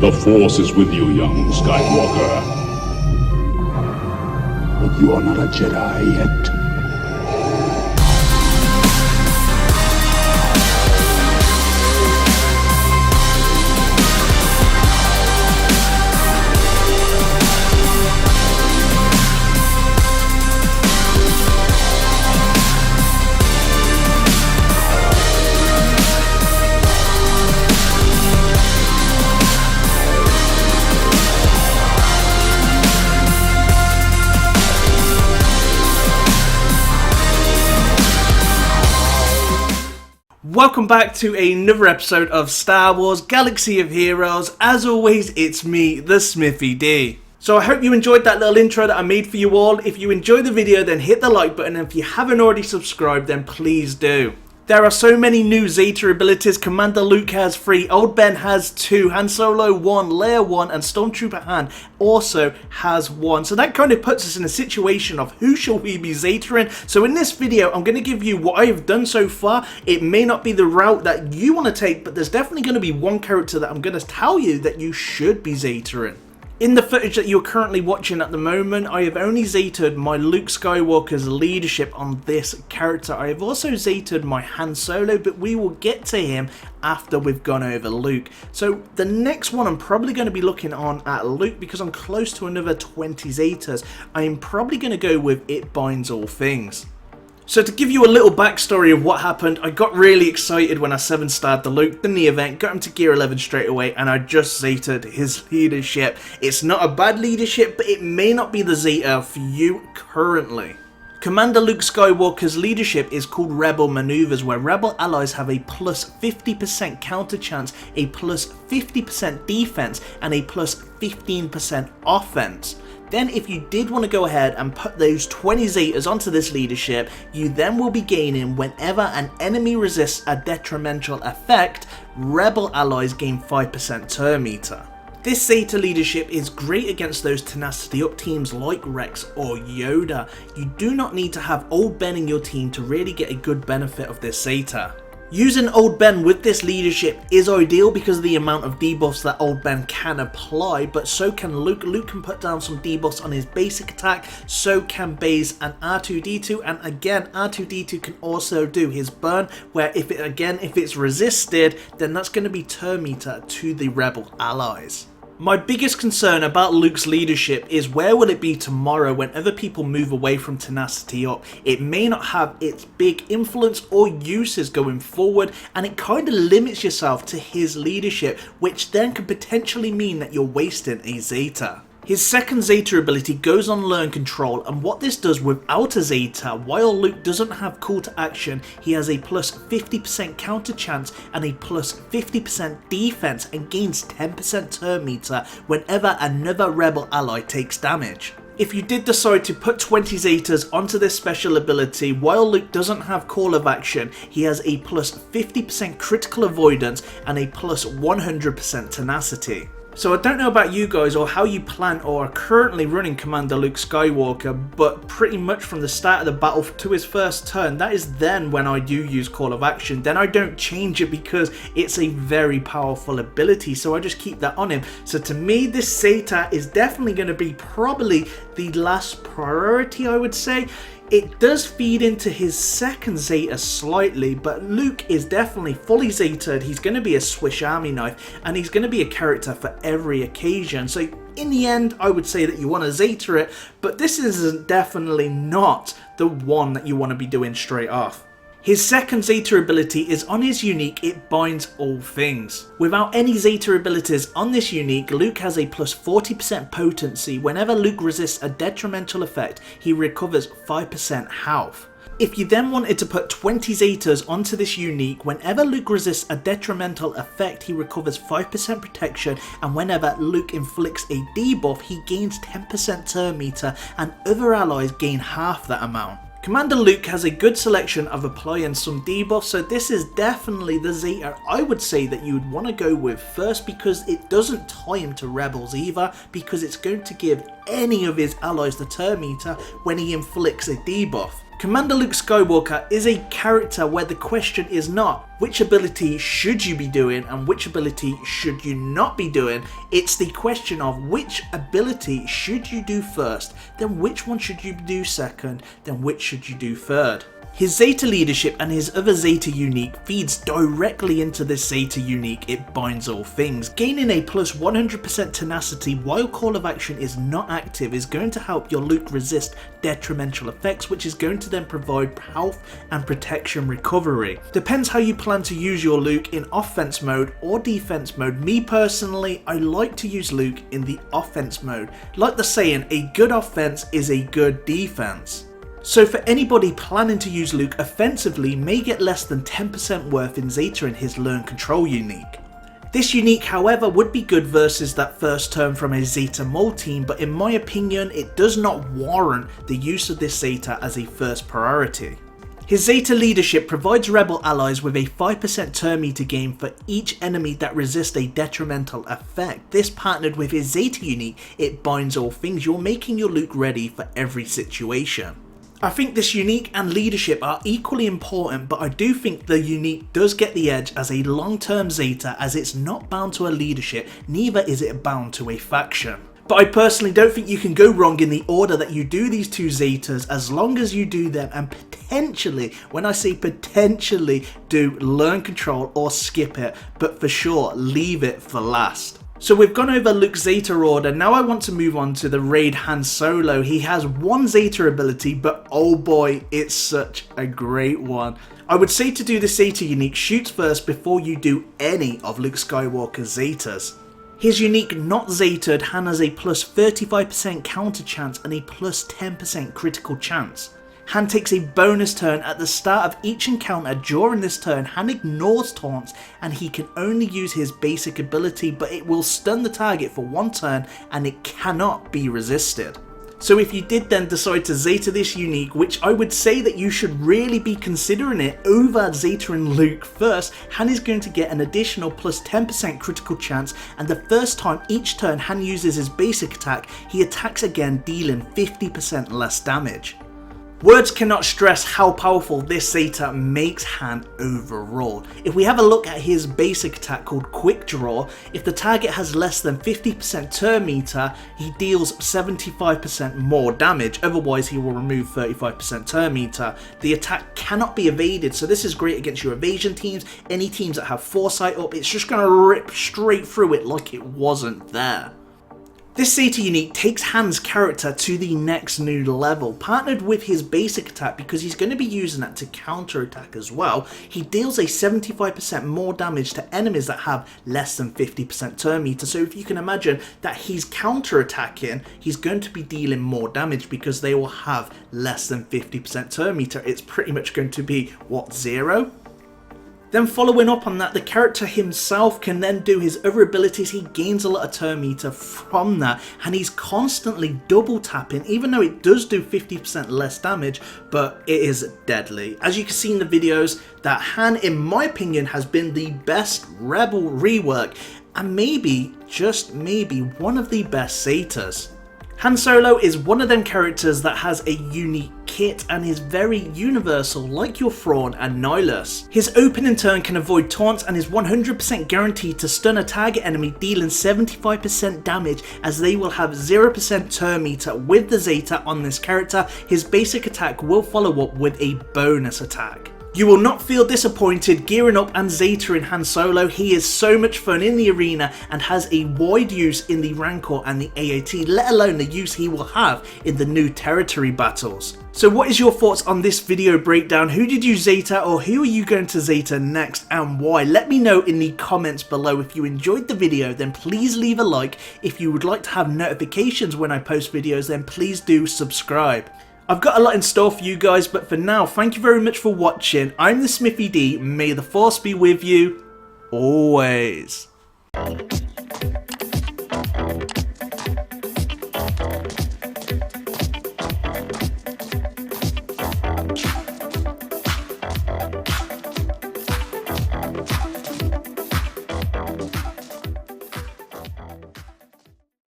The Force is with you, young Skywalker. But you are not a Jedi yet. Welcome back to another episode of Star Wars Galaxy of Heroes. As always, it's me, the Smithie D. So I hope you enjoyed that little intro that I made for you all. If you enjoyed the video, then hit the like button, and if you haven't already subscribed, then please do. There are so many new Zeta abilities. Commander Luke has 3, Old Ben has 2, Han Solo 1, Leia 1, and Stormtrooper Han also has 1. So that kind of puts us in a situation of who shall we be Zeta-ing. So in this video, I'm going to give you what I have done so far. It may not be the route that you want to take, but there's definitely going to be one character that I'm going to tell you that you should be Zeta-ing. In the footage that you're currently watching at the moment, I have only Zeta'd my Luke Skywalker's leadership on this character. I have also Zeta'd my Han Solo, but we will get to him after we've gone over Luke. So the next one I'm probably going to be looking on at Luke because I'm close to another 20 Zetas. I am probably going to go with It Binds All Things. So to give you a little backstory of what happened, I got really excited when I 7-starred the Luke, done the event, got him to gear 11 straight away, and I just Zeta'd his leadership. It's not a bad leadership, but it may not be the Zeta for you currently. Commander Luke Skywalker's leadership is called Rebel Maneuvers, where Rebel allies have a plus 50% counter chance, a plus 50% defense, and a plus 15% offense. Then if you did want to go ahead and put those 20 Zetas onto this leadership, you then will be gaining whenever an enemy resists a detrimental effect, Rebel allies gain 5% turn meter. This Zeta leadership is great against those tenacity up teams like Rex or Yoda. You do not need to have Old Ben in your team to really get a good benefit of this Zeta. Using Old Ben with this leadership is ideal because of the amount of debuffs that Old Ben can apply, but so can Luke. Luke can put down some debuffs on his basic attack, so can Baze and R2-D2, and again R2-D2 can also do his burn, where if it's resisted, then that's going to be turn meter to the Rebel allies. My biggest concern about Luke's leadership is where will it be tomorrow when other people move away from tenacity up. It may not have its big influence or uses going forward, and it kind of limits yourself to his leadership, which then could potentially mean that you're wasting a Zeta. His second Zeta ability goes on Learn Control, and what this does without a Zeta, while Luke doesn't have call to action, he has a plus 50% counter chance and a plus 50% defense and gains 10% turn meter whenever another Rebel ally takes damage. If you did decide to put 20 Zetas onto this special ability, while Luke doesn't have call of action, he has a plus 50% critical avoidance and a plus 100% tenacity. So I don't know about you guys or how you plan or are currently running Commander Luke Skywalker, but pretty much from the start of the battle to his first turn, that is then when I do use Call of Action. Then I don't change it because it's a very powerful ability, so I just keep that on him. So to me, this Zeta is definitely going to be probably the last priority, I would say. It does feed into his second Zeta slightly, but Luke is definitely fully Zeta'd. He's going to be a Swiss Army knife, and he's going to be a character for every occasion. So in the end, I would say that you want to Zeta it, but this is definitely not the one that you want to be doing straight off. His second Zeta ability is on his unique It Binds All Things. Without any Zeta abilities on this unique, Luke has a plus 40% potency. Whenever Luke resists a detrimental effect, he recovers 5% health. If you then wanted to put 20 Zetas onto this unique, whenever Luke resists a detrimental effect, he recovers 5% protection, and whenever Luke inflicts a debuff, he gains 10% turn meter, and other allies gain half that amount. Commander Luke has a good selection of applying some debuffs, so this is definitely the Zeta I would say that you would want to go with first, because it doesn't tie him to Rebels either, because it's going to give any of his allies the turn meter when he inflicts a debuff. Commander Luke Skywalker is a character where the question is not which ability should you be doing and which ability should you not be doing. It's the question of which ability should you do first, then which one should you do second, then which should you do third. His Zeta leadership and his other Zeta unique feeds directly into this Zeta unique It Binds All Things. Gaining a plus 100% tenacity while Call of Action is not active is going to help your Luke resist detrimental effects, which is going to then provide health and protection recovery. Depends how you plan to use your Luke in offense mode or defense mode. Me personally, I like to use Luke in the offense mode. Like the saying, a good offense is a good defense. So for anybody planning to use Luke offensively may get less than 10% worth in Zeta in his Learn Control unique. This unique however would be good versus that first turn from a Zeta Mole team, but in my opinion it does not warrant the use of this Zeta as a first priority. His Zeta leadership provides rebel allies with a 5% turn meter gain for each enemy that resists a detrimental effect. This partnered with his Zeta unique It Binds All Things, you're making your Luke ready for every situation. I think this unique and leadership are equally important, but I do think the unique does get the edge as a long-term Zeta, as it's not bound to a leadership, neither is it bound to a faction. But I personally don't think you can go wrong in the order that you do these two Zetas, as long as you do them and potentially, when I say potentially, do Learn Control or skip it, but for sure leave it for last. So we've gone over Luke's Zeta order, now I want to move on to the raid Han Solo. He has one Zeta ability, but oh boy, it's such a great one. I would say to do the Zeta unique, shoot first before you do any of Luke Skywalker's Zetas. His unique not Zetaed, Han has a plus 35% counter chance and a plus 10% critical chance. Han takes a bonus turn at the start of each encounter. During this turn, Han ignores taunts and he can only use his basic ability, but it will stun the target for one turn and it cannot be resisted. So if you did then decide to Zeta this unique, which I would say that you should really be considering it over Zeta and Luke first, Han is going to get an additional plus 10% critical chance, and the first time each turn Han uses his basic attack, he attacks again, dealing 50% less damage. Words cannot stress how powerful this Zeta makes Han overall. If we have a look at his basic attack called Quick Draw, if the target has less than 50% turn meter, he deals 75% more damage, otherwise he will remove 35% turn meter. The attack cannot be evaded, so this is great against your evasion teams, any teams that have foresight up, it's just going to rip straight through it like it wasn't there. This Zeta unique takes Han's character to the next new level, partnered with his basic attack because he's going to be using that to counter attack as well. He deals a 75% more damage to enemies that have less than 50% turn meter, so if you can imagine that he's counter attacking, he's going to be dealing more damage because they will have less than 50% turn meter. It's pretty much going to be, what, 0? Then following up on that, the character himself can then do his other abilities. He gains a lot of turn meter from that, and he's constantly double tapping, even though it does do 50% less damage, but it is deadly. As you can see in the videos, that Han, in my opinion, has been the best Rebel rework, and maybe, just maybe, one of the best Zetas. Han Solo is one of them characters that has a unique kit and is very universal, like your Thrawn and Nihilus. His opening turn can avoid taunts and is 100% guaranteed to stun a target enemy, dealing 75% damage, as they will have 0% turn meter. With the Zeta on this character, his basic attack will follow up with a bonus attack. You will not feel disappointed gearing up and Zeta in Han Solo. He is so much fun in the arena and has a wide use in the Rancor and the AAT, let alone the use he will have in the new territory battles. So what is your thoughts on this video breakdown? Who did you Zeta, or who are you going to Zeta next and why? Let me know in the comments below. If you enjoyed the video, then please leave a like. If you would like to have notifications when I post videos, then please do subscribe. I've got a lot in store for you guys, but for now, thank you very much for watching. I'm the Smithie D. May the Force be with you always.